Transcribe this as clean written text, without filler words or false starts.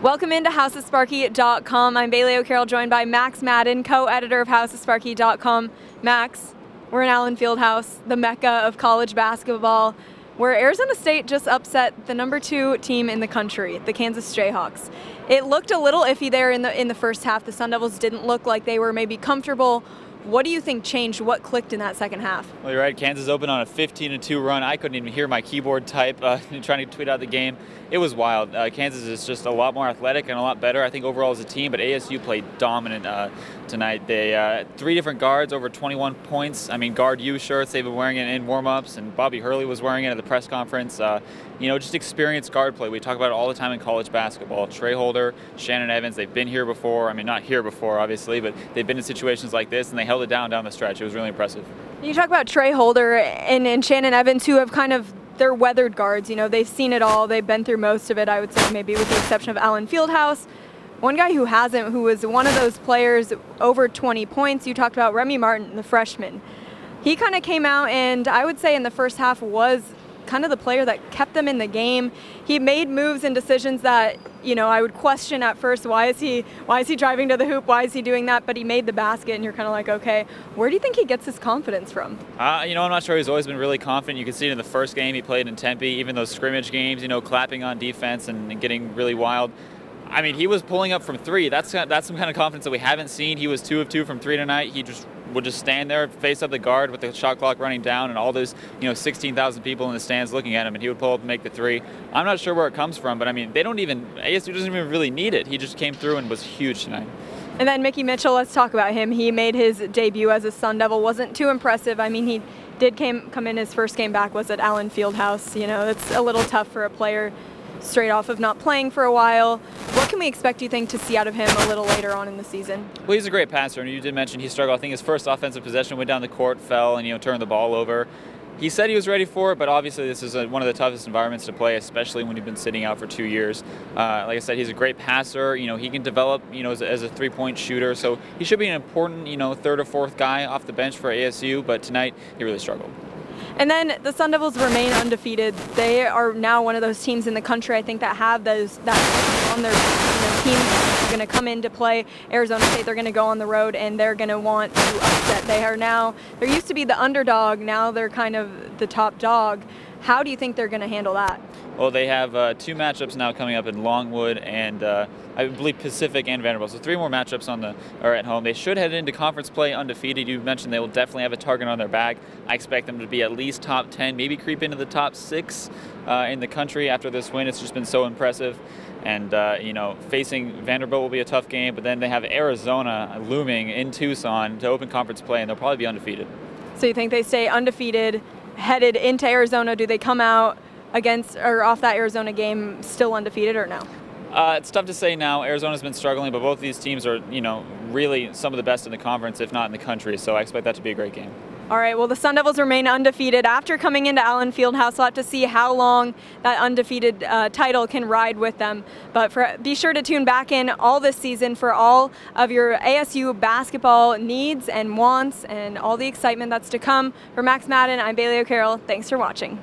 Welcome into HouseOfSparky.com. I'm Bailey O'Carroll, joined by Max Madden, co-editor of HouseOfSparky.com. Max, we're in Allen Fieldhouse, the mecca of college basketball, where Arizona State just upset the #2 team in the country, the Kansas Jayhawks. It looked a little iffy there in the first half. The Sun Devils didn't look like they were maybe comfortable. What do you think changed? What clicked in that second half? Well, you're right. Kansas opened on a 15-2 run. I couldn't even hear my keyboard type trying to tweet out the game. It was wild. Kansas is just a lot more athletic and a lot better, I think, overall as a team, but ASU played dominant tonight. They 3 different guards, over 21 points. I mean, guard U shirts, they've been wearing it in warm-ups, and Bobby Hurley was wearing it at the press conference. Just experienced guard play. We talk about it all the time in college basketball. Trey Holder, Shannon Evans, they've been here before. I mean, not here before, obviously, but they've been in situations like this, and they held it down the stretch. It was really impressive. You talk about Trey Holder and Shannon Evans, who have kind of, they're weathered guards. You know, they've seen it all. They've been through most of it, I would say, maybe with the exception of Allen Fieldhouse. One guy who hasn't, who was one of those players over 20 points, you talked about Remy Martin, the freshman. He kind of came out and I would say in the first half was kind of the player that kept them in the game. He made moves and decisions that, I would question at first, why is he driving to the hoop? Why is he doing that? But he made the basket and you're kind of like, okay, where do you think he gets his confidence from? I'm not sure. He's always been really confident. You can see it in the first game he played in Tempe, even those scrimmage games, clapping on defense and getting really wild. I mean, he was pulling up from 3. That's some kind of confidence that we haven't seen. He was 2 of 2 from 3 tonight. He would just stand there, face up the guard with the shot clock running down and all those, 16,000 people in the stands looking at him, and he would pull up and make the 3. I'm not sure where it comes from, but I mean, ASU doesn't even really need it. He just came through and was huge tonight. And then Mickey Mitchell, let's talk about him. He made his debut as a Sun Devil. Wasn't too impressive. I mean, he did come in, his first game back was at Allen Fieldhouse. It's a little tough for a player straight off of not playing for a while. What can we expect, do you think, to see out of him a little later on in the season? Well, he's a great passer, and you did mention he struggled. I think his first offensive possession went down the court, fell, and turned the ball over. He said he was ready for it, but obviously this is one of the toughest environments to play, especially when you've been sitting out for 2 years. Like I said, he's a great passer. He can develop, as a three-point shooter, so he should be an important, 3rd or 4th guy off the bench for ASU, but tonight he really struggled. And then the Sun Devils remain undefeated. They are now one of those teams in the country, I think, that have that on their team are going to come in to play Arizona State. They're going to go on the road and they're going to want to upset. There used to be the underdog, now they're kind of the top dog. How do you think they're going to handle that? Well, they have 2 matchups now coming up in Longwood and I believe Pacific and Vanderbilt. So 3 more matchups are at home. They should head into conference play undefeated. You mentioned they will definitely have a target on their back. I expect them to be at least top 10, maybe creep into the top 6 in the country after this win. It's just been so impressive. And, facing Vanderbilt will be a tough game, but then they have Arizona looming in Tucson to open conference play, and they'll probably be undefeated. So you think they stay undefeated, headed into Arizona? Do they come out against or off that Arizona game still undefeated or no? It's tough to say now. Arizona's been struggling, but both of these teams are, really some of the best in the conference, if not in the country. So I expect that to be a great game. All right, well, the Sun Devils remain undefeated after coming into Allen Fieldhouse. We'll have to see how long that undefeated title can ride with them. But be sure to tune back in all this season for all of your ASU basketball needs and wants and all the excitement that's to come. For Max Madden, I'm Bailey O'Carroll. Thanks for watching.